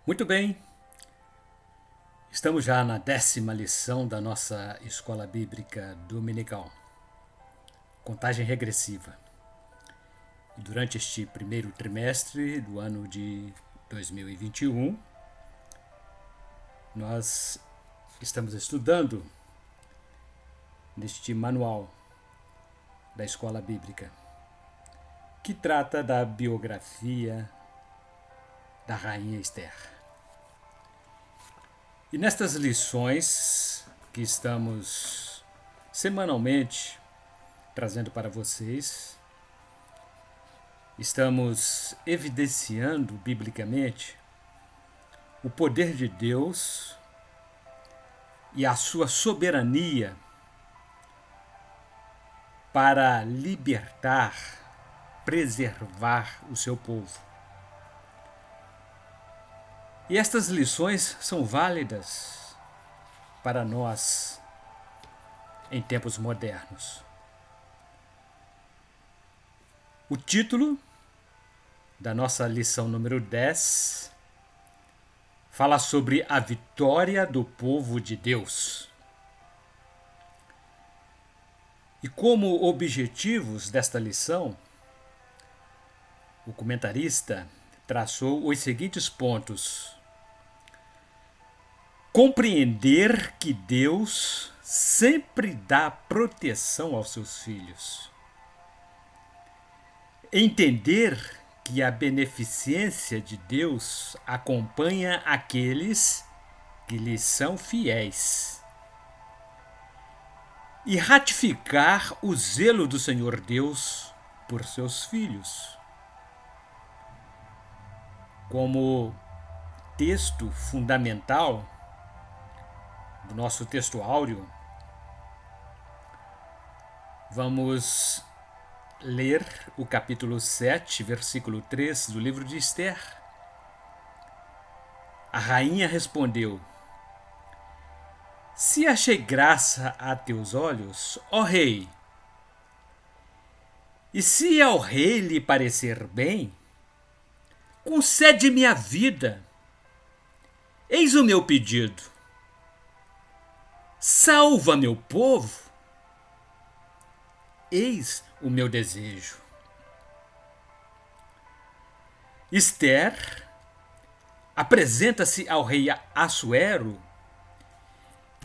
Muito bem, estamos já na 10ª lição da nossa Escola Bíblica Dominical. Contagem regressiva. E durante este primeiro trimestre do ano de 2021, nós estamos estudando neste manual da Escola Bíblica, que trata da biografia da Rainha Esther. E nestas lições que estamos semanalmente trazendo para vocês, estamos evidenciando biblicamente o poder de Deus e a sua soberania para libertar, preservar o seu povo. E estas lições são válidas para nós em tempos modernos. O título da nossa lição número 10 fala sobre a vitória do povo de Deus. E como objetivos desta lição, o comentarista traçou os seguintes pontos: compreender que Deus sempre dá proteção aos seus filhos. Entender que a beneficência de Deus acompanha aqueles que lhe são fiéis. E ratificar o zelo do Senhor Deus por seus filhos. Como texto fundamental do nosso texto áureo, vamos ler o capítulo 7, versículo 3 do livro de Esther. A rainha respondeu: se achei graça a teus olhos, ó rei, e se ao rei lhe parecer bem, concede-me a vida. Eis o meu pedido. Salva meu povo. Eis o meu desejo. Esther apresenta-se ao rei Assuero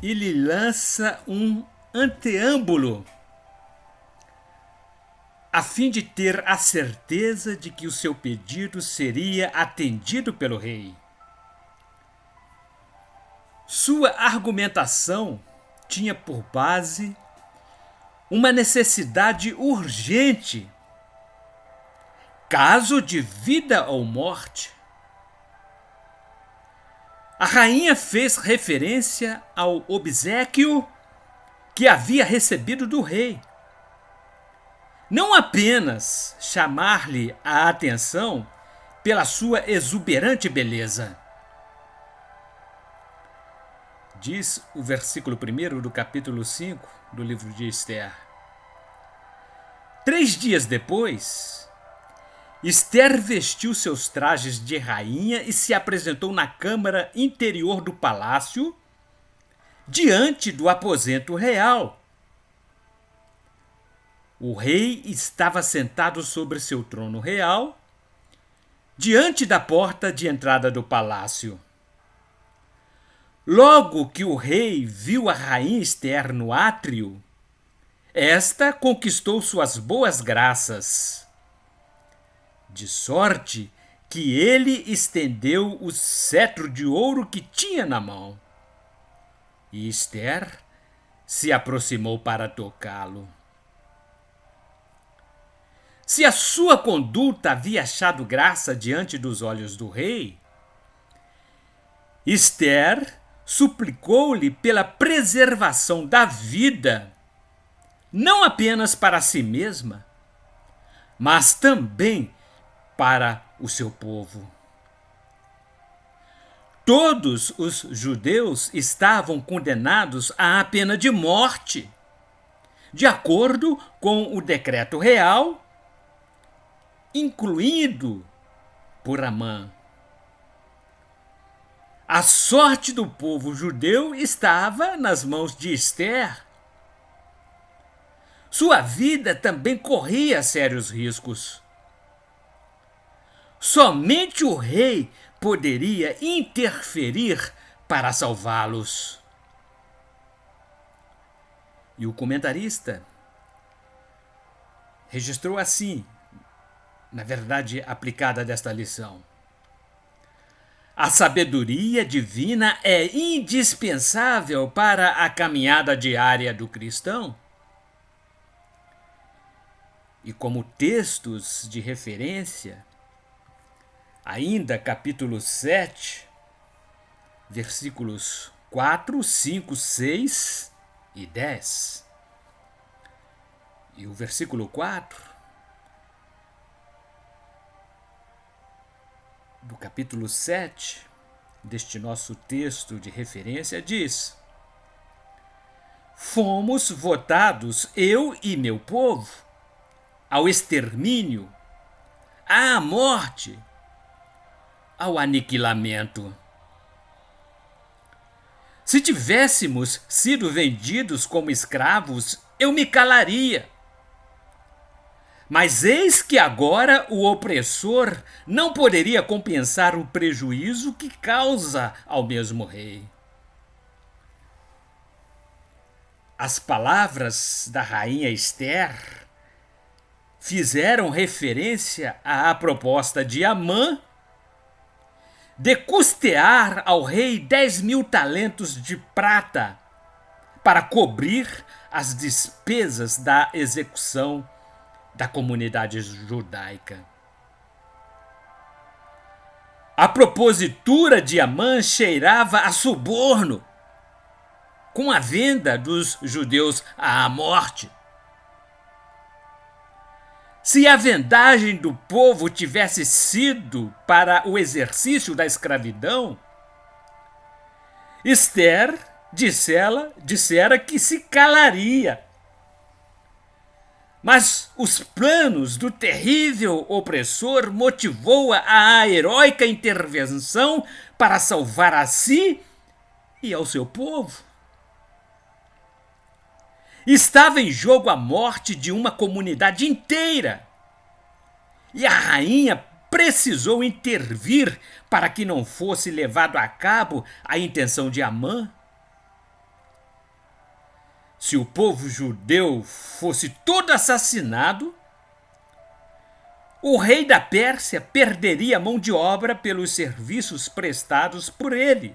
e lhe lança um anteâmbulo a fim de ter a certeza de que o seu pedido seria atendido pelo rei. Sua argumentação tinha por base uma necessidade urgente, caso de vida ou morte. A rainha fez referência ao obséquio que havia recebido do rei. Não apenas chamar-lhe a atenção pela sua exuberante beleza. Diz o versículo 1 do capítulo 5 do livro de Esther. 3 dias depois, Esther vestiu seus trajes de rainha e se apresentou na câmara interior do palácio, diante do aposento real. O rei estava sentado sobre seu trono real, diante da porta de entrada do palácio. Logo que o rei viu a rainha Esther no átrio, esta conquistou suas boas graças, de sorte que ele estendeu o cetro de ouro que tinha na mão. E Esther se aproximou para tocá-lo. Se a sua conduta havia achado graça diante dos olhos do rei, Esther suplicou-lhe pela preservação da vida, não apenas para si mesma, mas também para o seu povo. Todos os judeus estavam condenados à pena de morte, de acordo com o decreto real, incluído por Amã. A sorte do povo judeu estava nas mãos de Ester. Sua vida também corria sérios riscos. Somente o rei poderia interferir para salvá-los. E o comentarista registrou assim, na verdade aplicada desta lição: a sabedoria divina é indispensável para a caminhada diária do cristão. E como textos de referência, ainda capítulo 7, versículos 4, 5, 6 e 10. E o versículo 4 do capítulo 7 deste nosso texto de referência diz: fomos votados, eu e meu povo, ao extermínio, à morte, ao aniquilamento. Se tivéssemos sido vendidos como escravos, eu me calaria. Mas eis que agora o opressor não poderia compensar o prejuízo que causa ao mesmo rei. As palavras da rainha Ester fizeram referência à proposta de Amã de custear ao rei 10.000 talentos de prata para cobrir as despesas da execução da comunidade judaica. A propositura de Amã cheirava a suborno, com a venda dos judeus à morte. Se a vendagem do povo tivesse sido para o exercício da escravidão, Ester dissera que se calaria. Mas os planos do terrível opressor motivou-a à heróica intervenção para salvar a si e ao seu povo. Estava em jogo a morte de uma comunidade inteira. E a rainha precisou intervir para que não fosse levado a cabo a intenção de Amã. Se o povo judeu fosse todo assassinado, o rei da Pérsia perderia a mão de obra pelos serviços prestados por ele.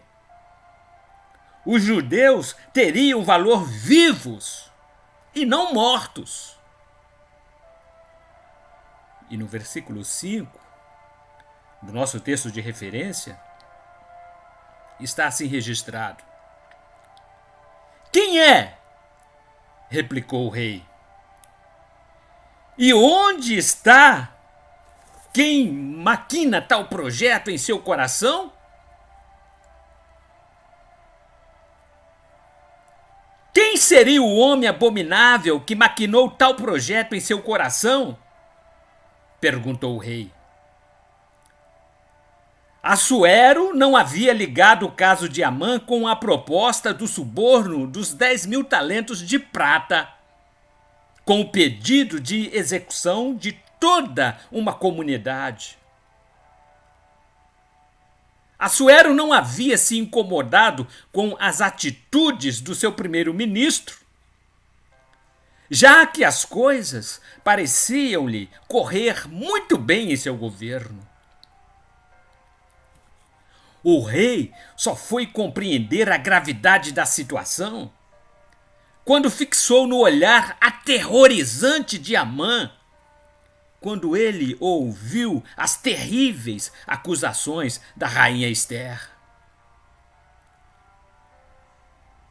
Os judeus teriam valor vivos e não mortos. E no versículo 5 do nosso texto de referência está assim registrado: quem é? Replicou o rei. E onde está quem maquina tal projeto em seu coração? Quem seria o homem abominável que maquinou tal projeto em seu coração? Perguntou o rei. Assuero não havia ligado o caso de Amã com a proposta do suborno dos 10.000 talentos de prata, com o pedido de execução de toda uma comunidade. Assuero não havia se incomodado com as atitudes do seu primeiro-ministro, já que as coisas pareciam-lhe correr muito bem em seu governo. O rei só foi compreender a gravidade da situação quando fixou no olhar aterrorizante de Amã, quando ele ouviu as terríveis acusações da rainha Ester.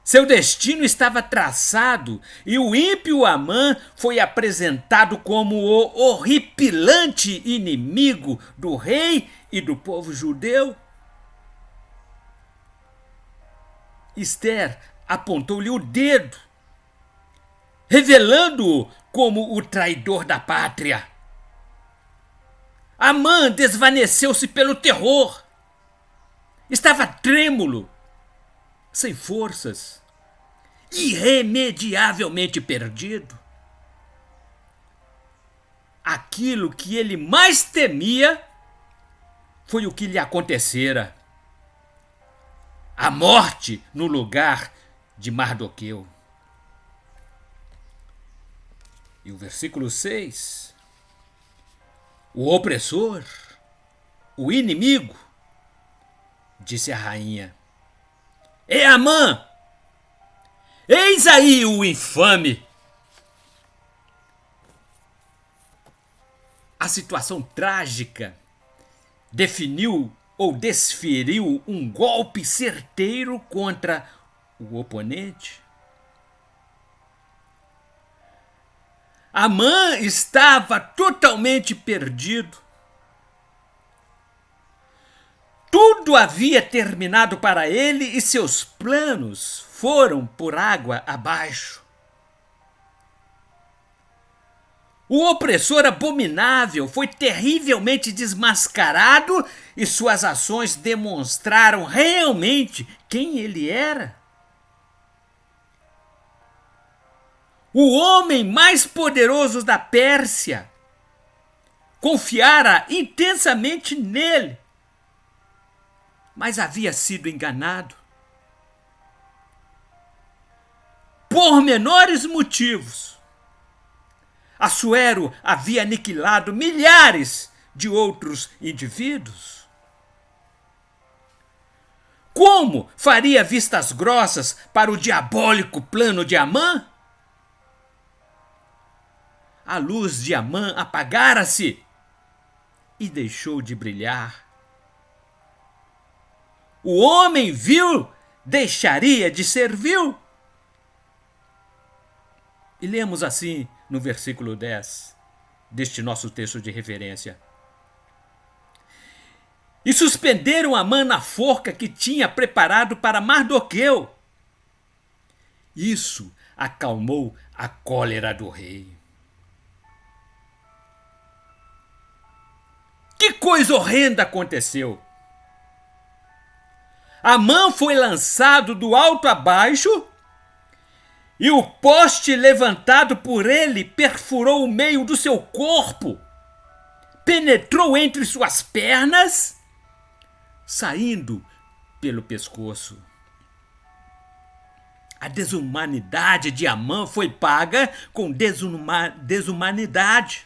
Seu destino estava traçado e o ímpio Amã foi apresentado como o horripilante inimigo do rei e do povo judeu. Ester apontou-lhe o dedo, revelando-o como o traidor da pátria. Amã desvaneceu-se pelo terror. Estava trêmulo, sem forças, irremediavelmente perdido. Aquilo que ele mais temia foi o que lhe acontecera: a morte no lugar de Mardoqueu. E o versículo 6: o opressor, o inimigo, disse a rainha: é Amã! Eis aí o infame! A situação trágica definiu ou desferiu um golpe certeiro contra o oponente. Amã estava totalmente perdido. Tudo havia terminado para ele e seus planos foram por água abaixo. O opressor abominável foi terrivelmente desmascarado e suas ações demonstraram realmente quem ele era. O homem mais poderoso da Pérsia confiara intensamente nele, mas havia sido enganado. Por menores motivos, Assuero havia aniquilado milhares de outros indivíduos. Como faria vistas grossas para o diabólico plano de Amã? A luz de Amã apagara-se e deixou de brilhar. O homem vil deixaria de ser vil. E lemos assim no versículo 10 deste nosso texto de referência: e suspenderam Amã na forca que tinha preparado para Mardoqueu. Isso acalmou a cólera do rei. Que coisa horrenda aconteceu! Amã foi lançado do alto a baixo e o poste levantado por ele perfurou o meio do seu corpo, penetrou entre suas pernas, saindo pelo pescoço. A desumanidade de Amã foi paga com desumanidade.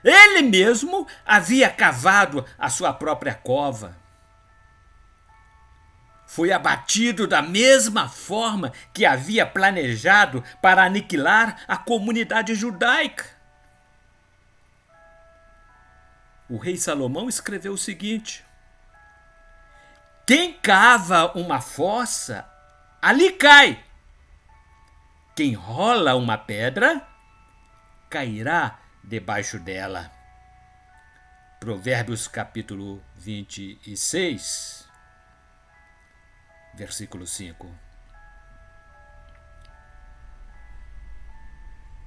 Ele mesmo havia cavado a sua própria cova. Foi abatido da mesma forma que havia planejado para aniquilar a comunidade judaica. O rei Salomão escreveu o seguinte: quem cava uma fossa, ali cai. Quem rola uma pedra, cairá debaixo dela. Provérbios capítulo 26, versículo 5.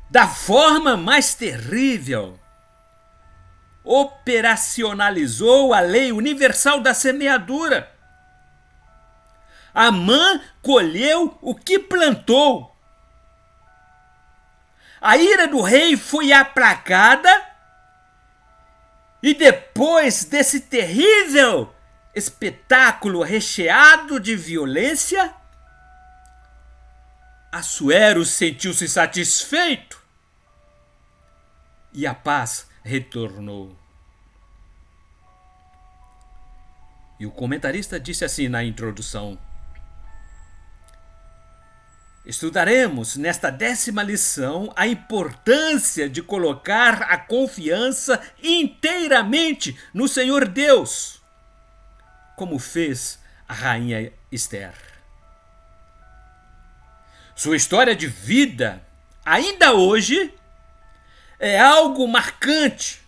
Da forma mais terrível, operacionalizou a lei universal da semeadura. Amã colheu o que plantou. A ira do rei foi aplacada e depois desse terrível espetáculo recheado de violência, Assuero sentiu-se satisfeito e a paz retornou. E o comentarista disse assim na introdução: estudaremos nesta 10ª lição a importância de colocar a confiança inteiramente no Senhor Deus, como fez a rainha Esther. Sua história de vida, ainda hoje, é algo marcante,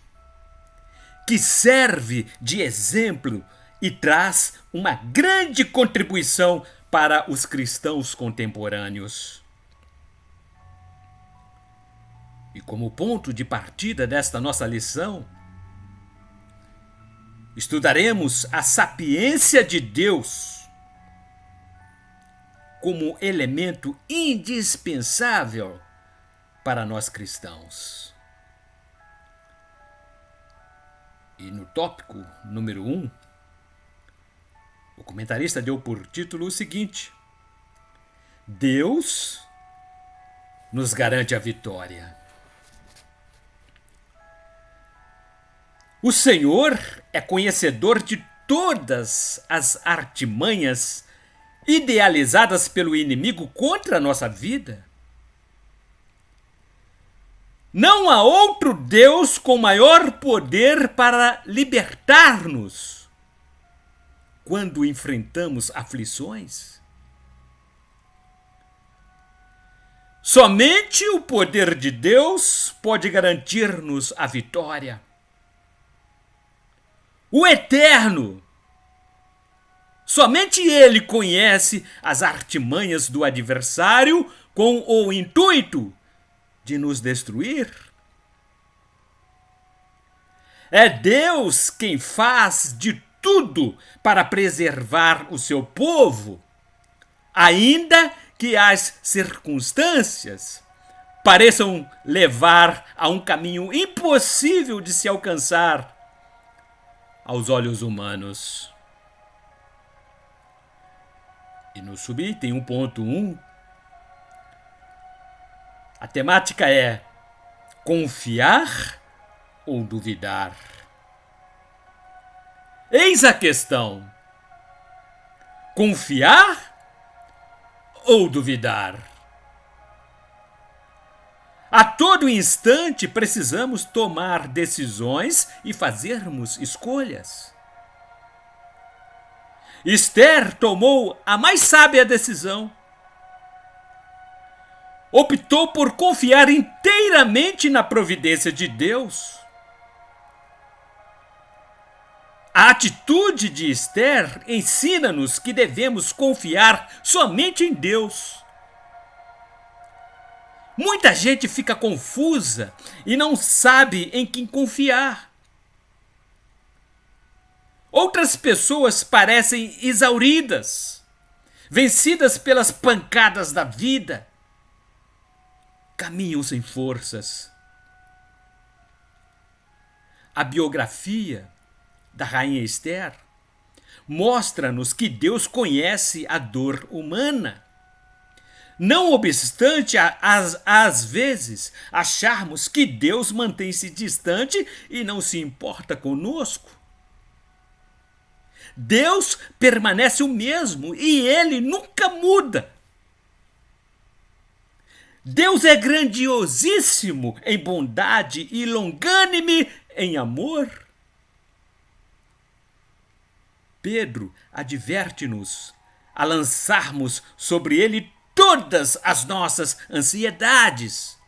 que serve de exemplo e traz uma grande contribuição para os cristãos contemporâneos. E como ponto de partida desta nossa lição, Estudaremos a sapiência de Deus como elemento indispensável para nós cristãos. E no tópico número 1, o comentarista deu por título o seguinte: Deus nos garante a vitória. O Senhor é conhecedor de todas as artimanhas idealizadas pelo inimigo contra a nossa vida. Não há outro Deus com maior poder para libertar-nos quando enfrentamos aflições. Somente o poder de Deus pode garantir-nos a vitória. O Eterno, somente Ele conhece as artimanhas do adversário com o intuito de nos destruir. É Deus quem faz de tudo para preservar o seu povo, ainda que as circunstâncias pareçam levar a um caminho impossível de se alcançar aos olhos humanos. E no subitem 1.1, a temática é confiar ou duvidar. Eis a questão: confiar ou duvidar? A todo instante precisamos tomar decisões e fazermos escolhas. Esther tomou a mais sábia decisão. Optou por confiar inteiramente na providência de Deus. A atitude de Esther ensina-nos que devemos confiar somente em Deus. Muita gente fica confusa e não sabe em quem confiar. Outras pessoas parecem exauridas, vencidas pelas pancadas da vida. Caminham sem forças. A biografia da rainha Esther mostra-nos que Deus conhece a dor humana. Não obstante, às vezes, acharmos que Deus mantém-se distante e não se importa conosco. Deus permanece o mesmo e Ele nunca muda. Deus é grandiosíssimo em bondade e longânime em amor. Pedro adverte-nos a lançarmos sobre Ele todas as nossas ansiedades,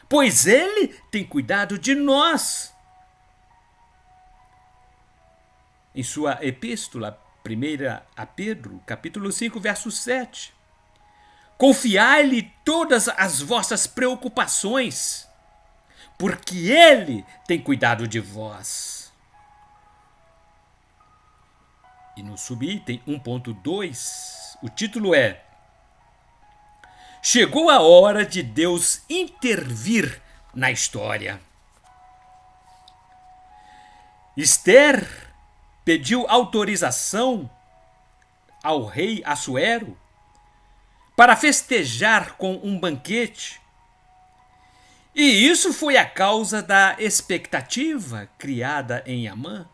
pois Ele tem cuidado de nós. Em sua epístola, 1 a Pedro, capítulo 5, verso 7. Confiai-lhe todas as vossas preocupações, porque Ele tem cuidado de vós. E no subitem 1.2, o título é: Chegou a hora de Deus intervir na história. Esther pediu autorização ao rei Assuero para festejar com um banquete. E isso foi a causa da expectativa criada em Amã.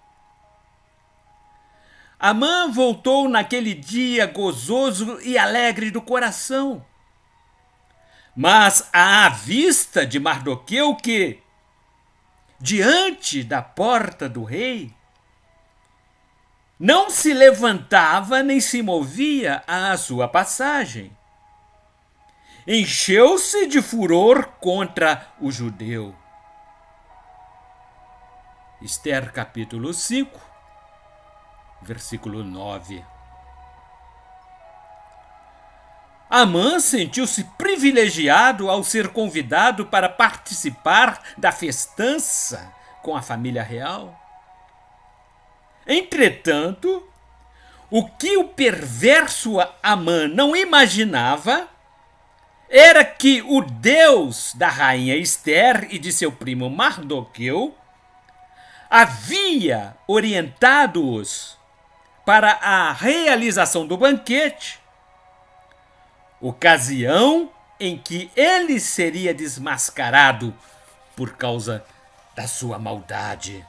Amã voltou naquele dia gozoso e alegre do coração. Mas à vista de Mardoqueu que, diante da porta do rei, não se levantava nem se movia à sua passagem, encheu-se de furor contra o judeu. Esther capítulo 5, versículo 9. Amã sentiu-se privilegiado ao ser convidado para participar da festança com a família real. Entretanto, o que o perverso Amã não imaginava era que o Deus da rainha Ester e de seu primo Mardoqueu havia orientado-os para a realização do banquete, ocasião em que ele seria desmascarado por causa da sua maldade.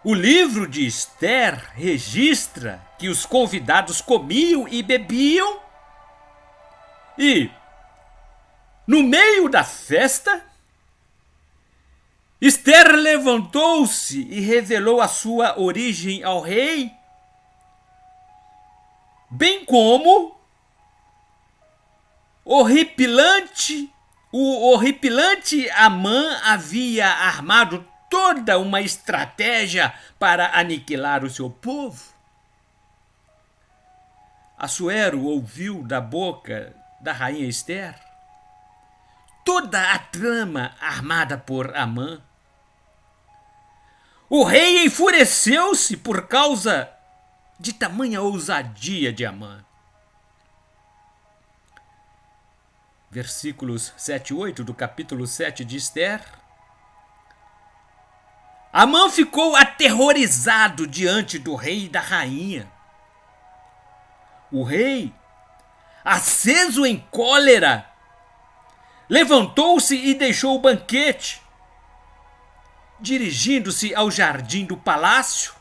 O livro de Ester registra que os convidados comiam e bebiam e, no meio da festa, Ester levantou-se e revelou a sua origem ao rei, bem como o horripilante Amã havia armado toda uma estratégia para aniquilar o seu povo. Assuero ouviu da boca da rainha Ester toda a trama armada por Amã. O rei enfureceu-se por causa de tamanha ousadia de Amã. Versículos 7 e 8 do capítulo 7 de Ester. Amã ficou aterrorizado diante do rei e da rainha. O rei, aceso em cólera, levantou-se e deixou o banquete, dirigindo-se ao jardim do palácio,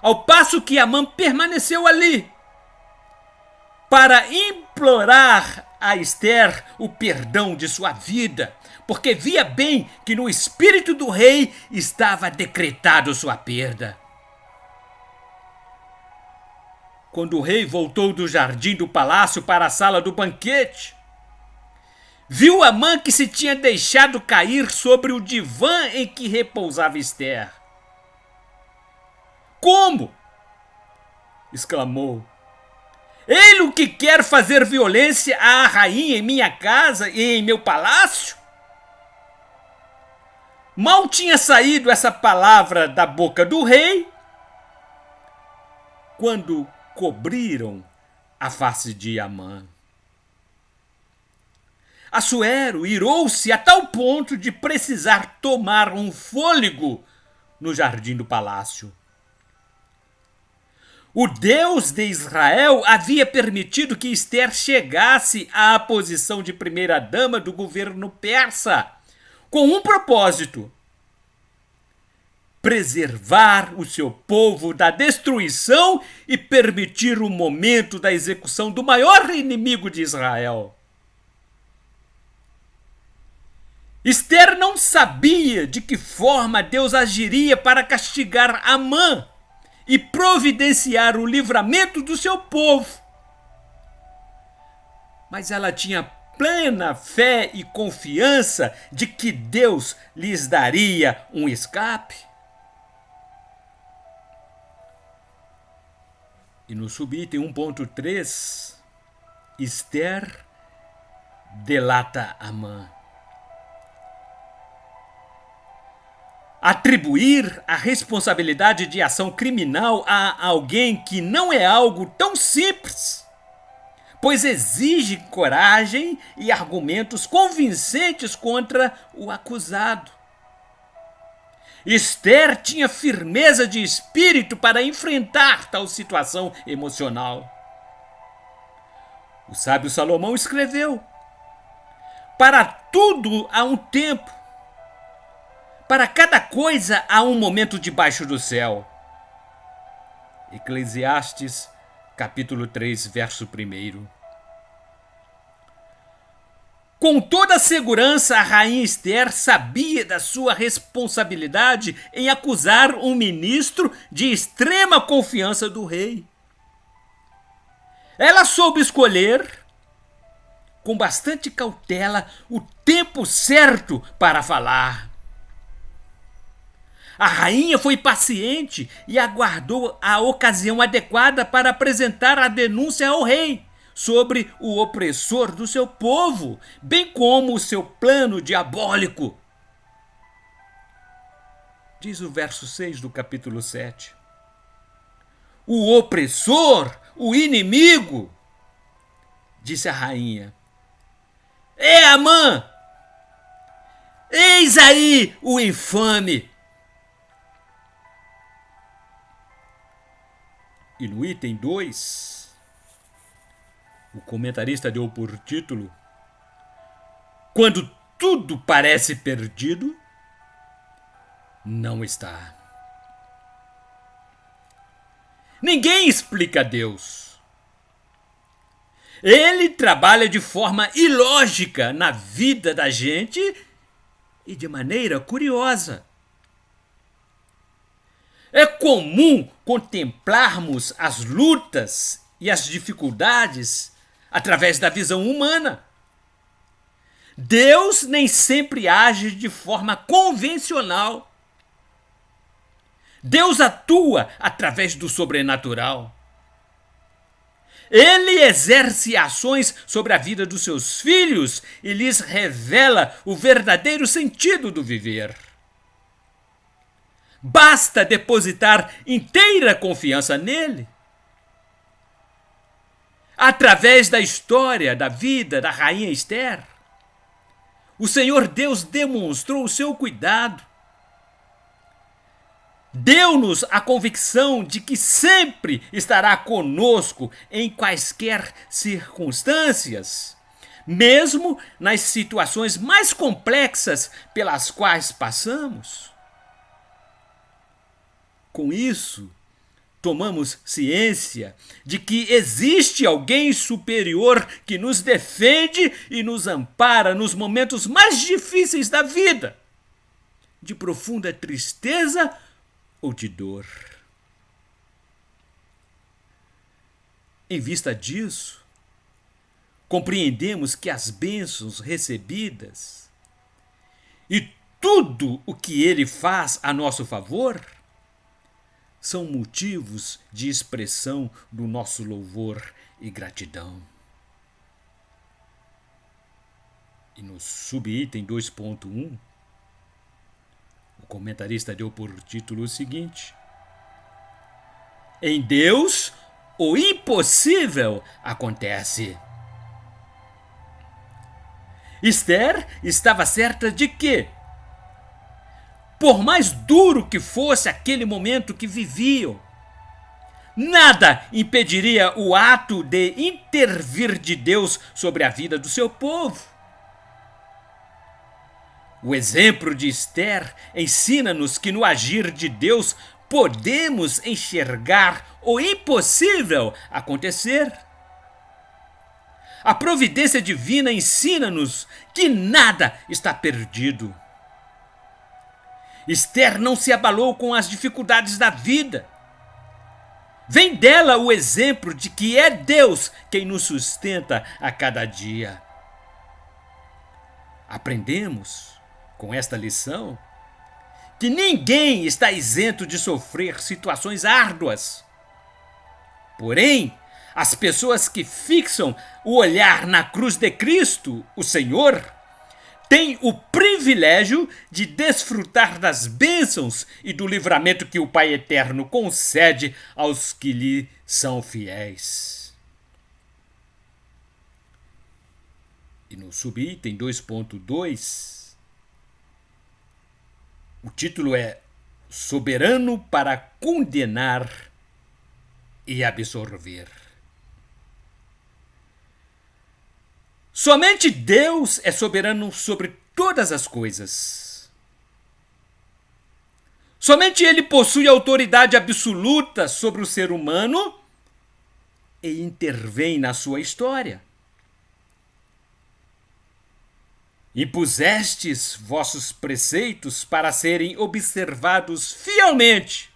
ao passo que Amã permaneceu ali para implorar a Ester o perdão de sua vida, porque via bem que no espírito do rei estava decretado sua perda. Quando o rei voltou do jardim do palácio para a sala do banquete, viu Amã que se tinha deixado cair sobre o divã em que repousava Ester. Como? Exclamou. Ele o que quer fazer violência à rainha em minha casa e em meu palácio? Mal tinha saído essa palavra da boca do rei, quando cobriram a face de Amã. Assuero irou-se a tal ponto de precisar tomar um fôlego no jardim do palácio. O Deus de Israel havia permitido que Ester chegasse à posição de primeira-dama do governo persa, com um propósito: preservar o seu povo da destruição e permitir o momento da execução do maior inimigo de Israel. Ester não sabia de que forma Deus agiria para castigar Amã e providenciar o livramento do seu povo. Mas ela tinha plena fé e confiança de que Deus lhes daria um escape. E no subitem 1.3, Ester delata Amã. Atribuir a responsabilidade de ação criminal a alguém que não é algo tão simples, pois exige coragem e argumentos convincentes contra o acusado. Ester tinha firmeza de espírito para enfrentar tal situação emocional. O sábio Salomão escreveu: para tudo há um tempo, para cada coisa há um momento debaixo do céu. Eclesiastes, capítulo 3, verso 1. Com toda a segurança, a rainha Ester sabia da sua responsabilidade em acusar um ministro de extrema confiança do rei. Ela soube escolher, com bastante cautela, o tempo certo para falar. A rainha foi paciente e aguardou a ocasião adequada para apresentar a denúncia ao rei sobre o opressor do seu povo, bem como o seu plano diabólico. diz o verso 6 do capítulo 7. O opressor, o inimigo, disse a rainha. É Amã! Eis aí o infame! E no item 2, o comentarista deu por título: Quando tudo parece perdido, não está. Ninguém explica Deus. Ele trabalha de forma ilógica na vida da gente e de maneira curiosa. É comum contemplarmos as lutas e as dificuldades através da visão humana. Deus nem sempre age de forma convencional. Deus atua através do sobrenatural. Ele exerce ações sobre a vida dos seus filhos e lhes revela o verdadeiro sentido do viver. Basta depositar inteira confiança nele. Através da história da vida da rainha Esther, o Senhor Deus demonstrou o seu cuidado. Deu-nos a convicção de que sempre estará conosco em quaisquer circunstâncias, mesmo nas situações mais complexas pelas quais passamos. Com isso, tomamos ciência de que existe alguém superior que nos defende e nos ampara nos momentos mais difíceis da vida, de profunda tristeza ou de dor. Em vista disso, compreendemos que as bênçãos recebidas e tudo o que ele faz a nosso favor são motivos de expressão do nosso louvor e gratidão. E no subitem 2.1, o comentarista deu por título o seguinte: Em Deus, o impossível acontece. Esther estava certa de que, por mais duro que fosse aquele momento que viviam, nada impediria o ato de intervir de Deus sobre a vida do seu povo. O exemplo de Esther ensina-nos que no agir de Deus podemos enxergar o impossível acontecer. A providência divina ensina-nos que nada está perdido. Esther não se abalou com as dificuldades da vida. Vem dela o exemplo de que é Deus quem nos sustenta a cada dia. Aprendemos com esta lição que ninguém está isento de sofrer situações árduas. Porém, as pessoas que fixam o olhar na cruz de Cristo, o Senhor, têm o privilégio de desfrutar das bênçãos e do livramento que o Pai Eterno concede aos que lhe são fiéis. E no subitem 2.2, o título é Soberano para condenar e absorver. Somente Deus é soberano sobre todas as coisas. Somente Ele possui autoridade absoluta sobre o ser humano e intervém na sua história. Impusestes vossos preceitos para serem observados fielmente.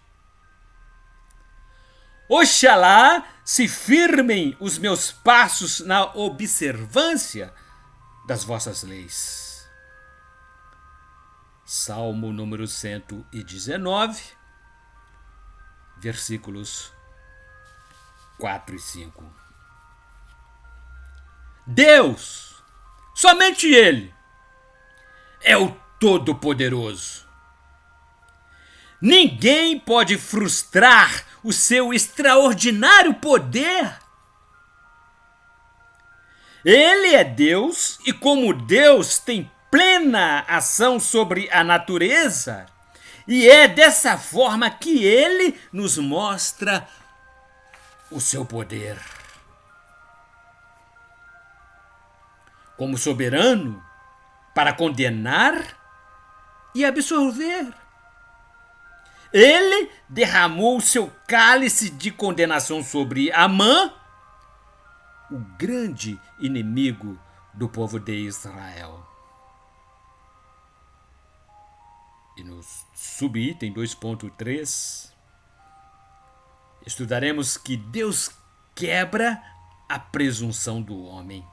Oxalá se firmem os meus passos na observância das vossas leis. Salmo número 119, versículos 4 e 5. Deus, somente Ele, é o Todo-Poderoso. Ninguém pode frustrar o seu extraordinário poder. Ele é Deus e, como Deus, tem plena ação sobre a natureza. E é dessa forma que ele nos mostra o seu poder. Como soberano, para condenar e absolver. Ele derramou o seu cálice de condenação sobre Amã, o grande inimigo do povo de Israel. E no subitem 2.3, estudaremos que Deus quebra a presunção do homem.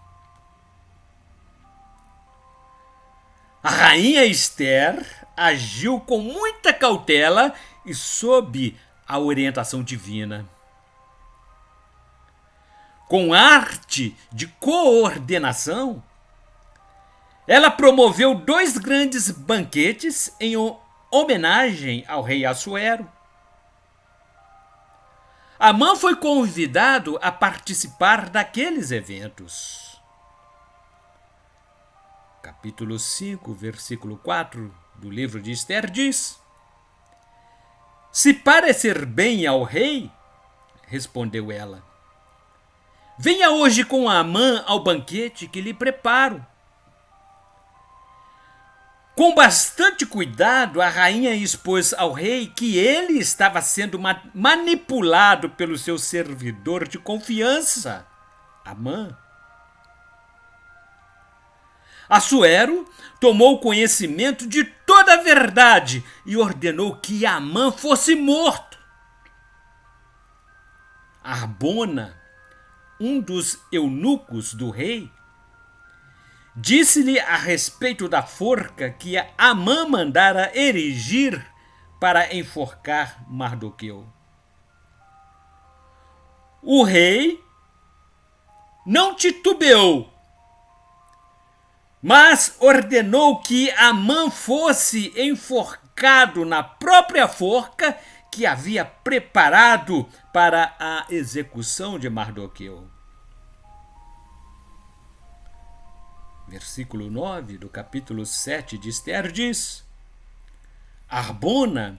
A rainha Esther agiu com muita cautela e sob a orientação divina. Com arte de coordenação, ela promoveu 2 grandes banquetes em homenagem ao rei Assuero. Amã foi convidado a participar daqueles eventos. Capítulo 5, versículo 4 do livro de Esther diz: Se parecer bem ao rei, respondeu ela, venha hoje com Amã ao banquete que lhe preparo. Com bastante cuidado, a rainha expôs ao rei que ele estava sendo manipulado pelo seu servidor de confiança, Amã. Assuero tomou conhecimento de toda a verdade e ordenou que Amã fosse morto. Arbona, um dos eunucos do rei, disse-lhe a respeito da forca que Amã mandara erigir para enforcar Mardoqueu. O rei não titubeou, mas ordenou que Amã fosse enforcado na própria forca que havia preparado para a execução de Mardoqueu. Versículo 9 do capítulo 7 de Esther diz: Arbona,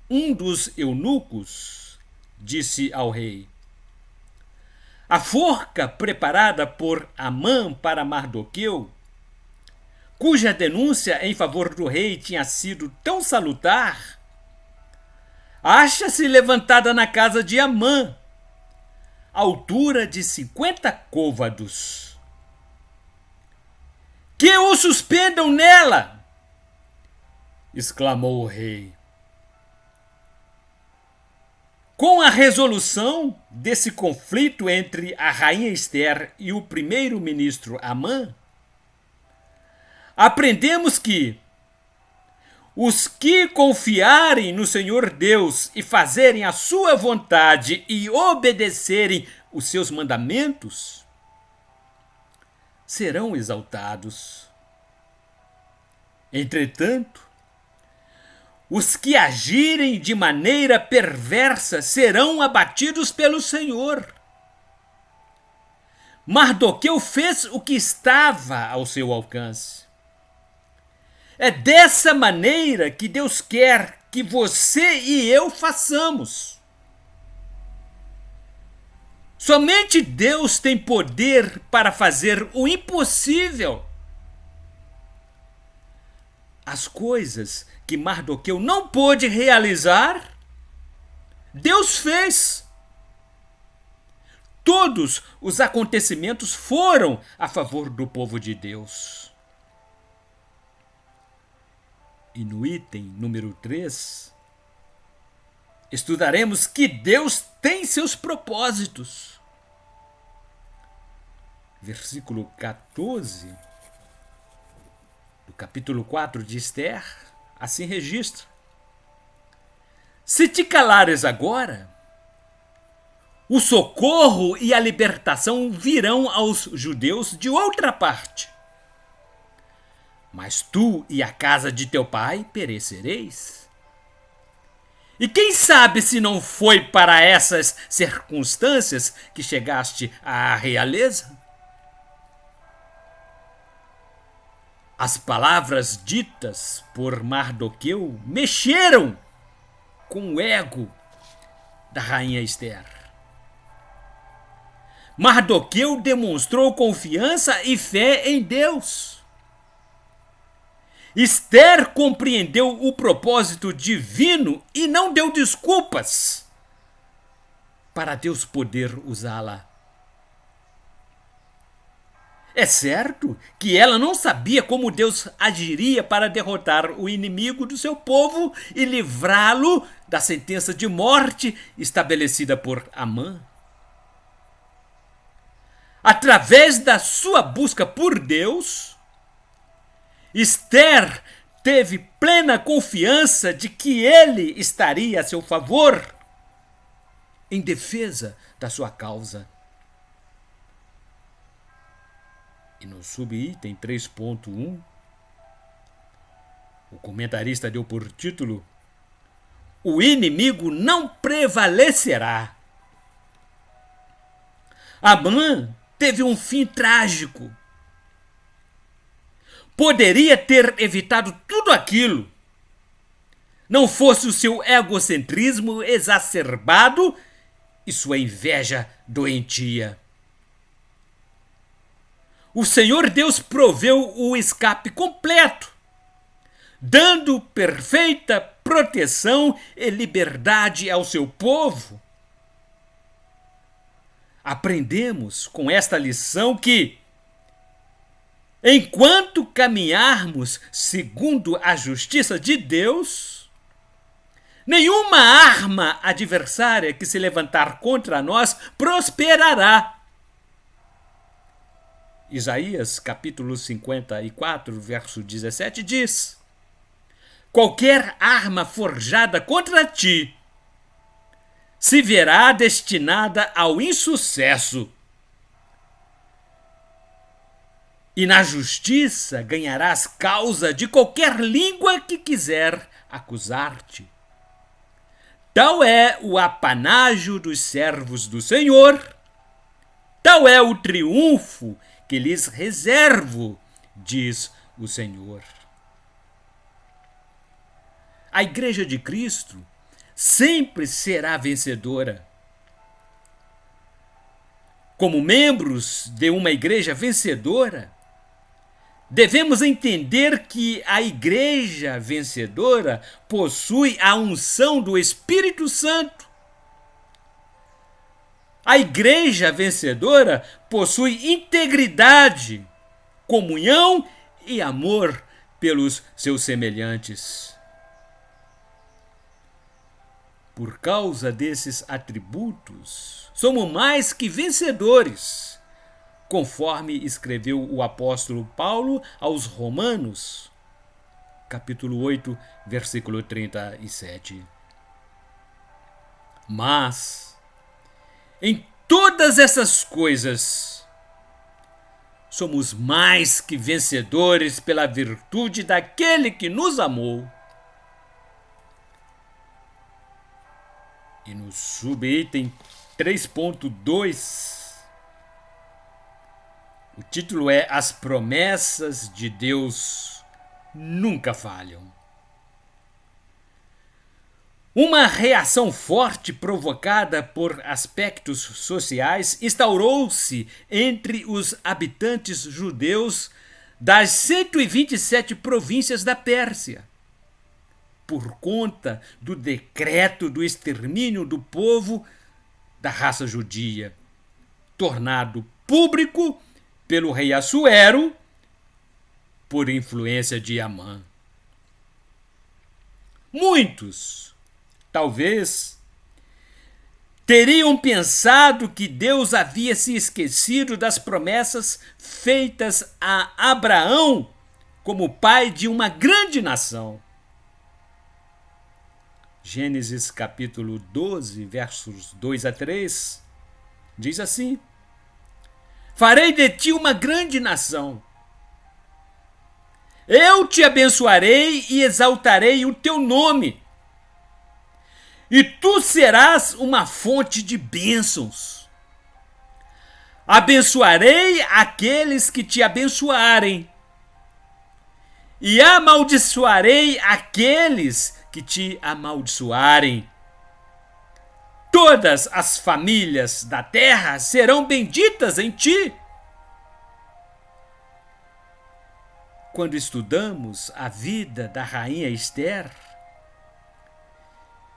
um dos eunucos, disse ao rei: a forca preparada por Amã para Mardoqueu, cuja denúncia em favor do rei tinha sido tão salutar, acha-se levantada na casa de Amã, altura de 50 côvados. Que o suspendam nela! Exclamou o rei. Com a resolução desse conflito entre a rainha Esther e o primeiro-ministro Amã, aprendemos que os que confiarem no Senhor Deus e fazerem a sua vontade e obedecerem os seus mandamentos serão exaltados. Entretanto, os que agirem de maneira perversa serão abatidos pelo Senhor. Mardoqueu fez o que estava ao seu alcance. É dessa maneira que Deus quer que você e eu façamos. Somente Deus tem poder para fazer o impossível. As coisas que Mardoqueu não pôde realizar, Deus fez. Todos os acontecimentos foram a favor do povo de Deus. E no item número 3, estudaremos que Deus tem seus propósitos. Versículo 14 do capítulo 4 de Esther, assim registra: se te calares agora, o socorro e a libertação virão aos judeus de outra parte. Mas tu e a casa de teu pai perecereis. E quem sabe se não foi para essas circunstâncias que chegaste à realeza? As palavras ditas por Mardoqueu mexeram com o ego da rainha Ester. Mardoqueu demonstrou confiança e fé em Deus. Ester compreendeu o propósito divino e não deu desculpas para Deus poder usá-la. É certo que ela não sabia como Deus agiria para derrotar o inimigo do seu povo e livrá-lo da sentença de morte estabelecida por Amã. Através da sua busca por Deus, Ester teve plena confiança de que ele estaria a seu favor em defesa da sua causa. E no subitem 3.1, o comentarista deu por título: O inimigo não prevalecerá. Amã teve um fim trágico. Poderia ter evitado tudo aquilo, não fosse o seu egocentrismo exacerbado e sua inveja doentia. O Senhor Deus proveu o escape completo, dando perfeita proteção e liberdade ao seu povo. Aprendemos com esta lição que, enquanto caminharmos segundo a justiça de Deus, nenhuma arma adversária que se levantar contra nós prosperará. Isaías capítulo 54, verso 17 diz: Qualquer arma forjada contra ti se verá destinada ao insucesso. E na justiça ganharás causa de qualquer língua que quiser acusar-te. Tal é o apanágio dos servos do Senhor, tal é o triunfo que lhes reservo, diz o Senhor. A Igreja de Cristo sempre será vencedora. Como membros de uma igreja vencedora, devemos entender que a igreja vencedora possui a unção do Espírito Santo. A igreja vencedora possui integridade, comunhão e amor pelos seus semelhantes. Por causa desses atributos, somos mais que vencedores, conforme escreveu o apóstolo Paulo aos Romanos, capítulo 8, versículo 37. Mas, em todas essas coisas, somos mais que vencedores pela virtude daquele que nos amou. E no subitem 3.2, o título é As promessas de Deus nunca falham. Uma reação forte provocada por aspectos sociais instaurou-se entre os habitantes judeus das 127 províncias da Pérsia, por conta do decreto do extermínio do povo da raça judia, tornado público pelo rei Assuero por influência de Amã. Muitos, talvez, teriam pensado que Deus havia se esquecido das promessas feitas a Abraão como pai de uma grande nação. Gênesis capítulo 12, versos 2 a 3, diz assim: Farei de ti uma grande nação. Eu te abençoarei e exaltarei o teu nome. e tu serás uma fonte de bênçãos. Abençoarei aqueles que te abençoarem, e amaldiçoarei aqueles que te amaldiçoarem. Todas as famílias da terra serão benditas em ti. Quando estudamos a vida da rainha Ester,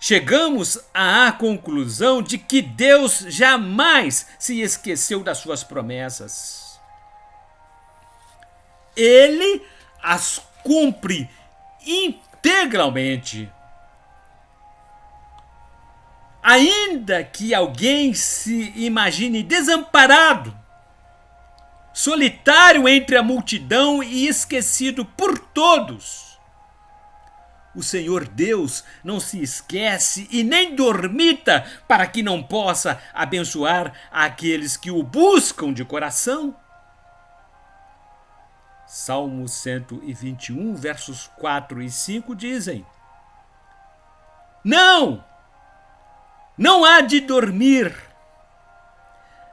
chegamos à conclusão de que Deus jamais se esqueceu das suas promessas. Ele as cumpre integralmente. Ainda que alguém se imagine desamparado, solitário entre a multidão e esquecido por todos, o Senhor Deus não se esquece e nem dormita para que não possa abençoar aqueles que o buscam de coração. Salmo 121, versos 4 e 5 dizem: Não há de dormir,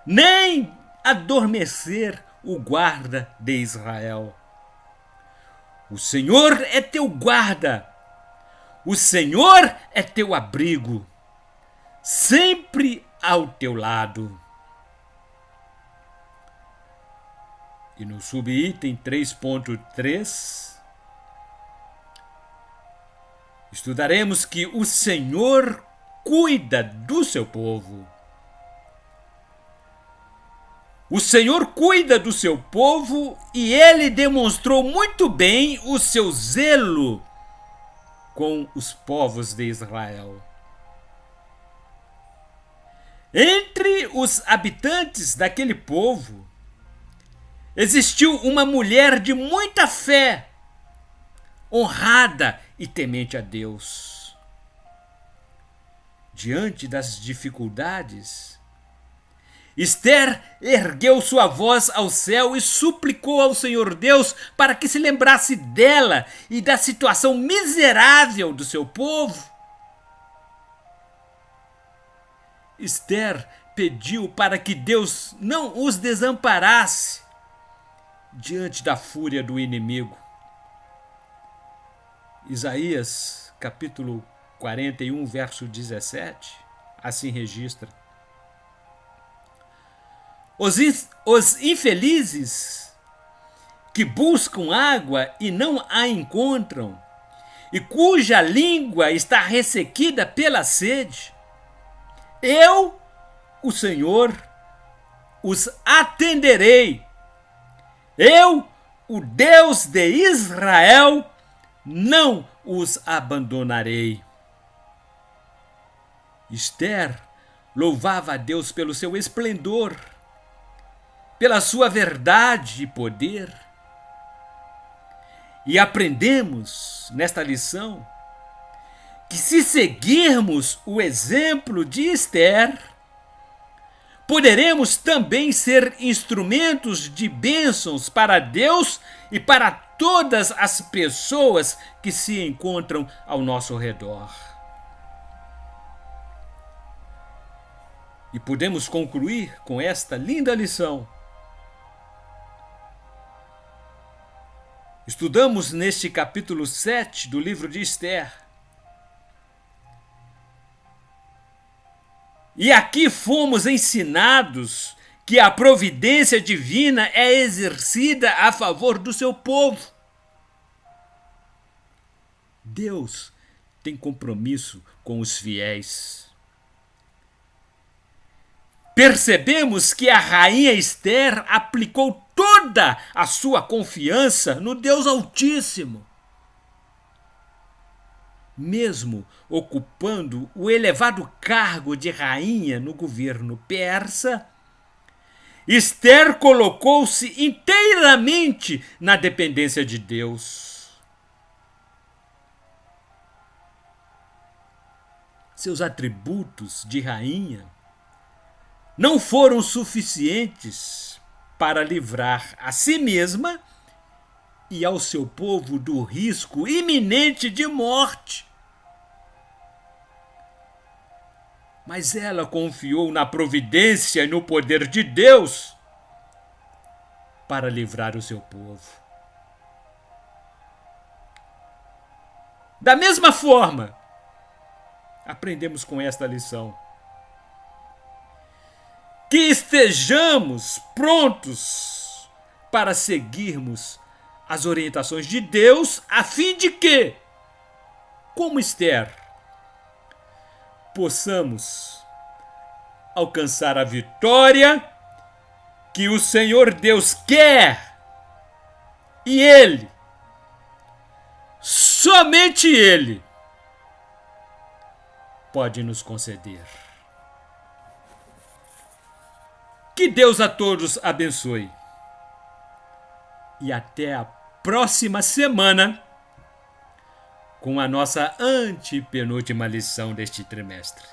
nem adormecer o guarda de Israel. O Senhor é teu guarda, o Senhor é teu abrigo, sempre ao teu lado. E no subitem 3.3, estudaremos que o Senhor cuida do seu povo. O Senhor cuida do seu povo e ele demonstrou muito bem o seu zelo com os povos de Israel. Entre os habitantes daquele povo, existiu uma mulher de muita fé, honrada e temente a Deus. Diante das dificuldades, Ester ergueu sua voz ao céu e suplicou ao Senhor Deus para que se lembrasse dela e da situação miserável do seu povo. Ester pediu para que Deus não os desamparasse diante da fúria do inimigo. Isaías, capítulo 41, verso 17, assim registra: Os infelizes que buscam água e não a encontram, e cuja língua está ressequida pela sede, eu, o Senhor, os atenderei. Eu, o Deus de Israel, não os abandonarei. Ester louvava a Deus pelo seu esplendor, pela sua verdade e poder. E aprendemos nesta lição que, se seguirmos o exemplo de Ester, poderemos também ser instrumentos de bênçãos para Deus e para todas as pessoas que se encontram ao nosso redor. E podemos concluir com esta linda lição. Estudamos neste capítulo 7 do livro de Ester. E aqui fomos ensinados que a providência divina é exercida a favor do seu povo. Deus tem compromisso com os fiéis. Percebemos que a rainha Ester aplicou toda a sua confiança no Deus Altíssimo. Mesmo ocupando o elevado cargo de rainha no governo persa, Ester colocou-se inteiramente na dependência de Deus. Seus atributos de rainha não foram suficientes para livrar a si mesma e ao seu povo do risco iminente de morte. mas ela confiou na providência e no poder de Deus para livrar o seu povo. Da mesma forma, aprendemos com esta lição que estejamos prontos para seguirmos as orientações de Deus, a fim de que, como Esther, possamos alcançar a vitória que o Senhor Deus quer, e Ele, somente Ele, pode nos conceder. Que Deus a todos abençoe. E até a próxima semana com a nossa antepenúltima lição deste trimestre.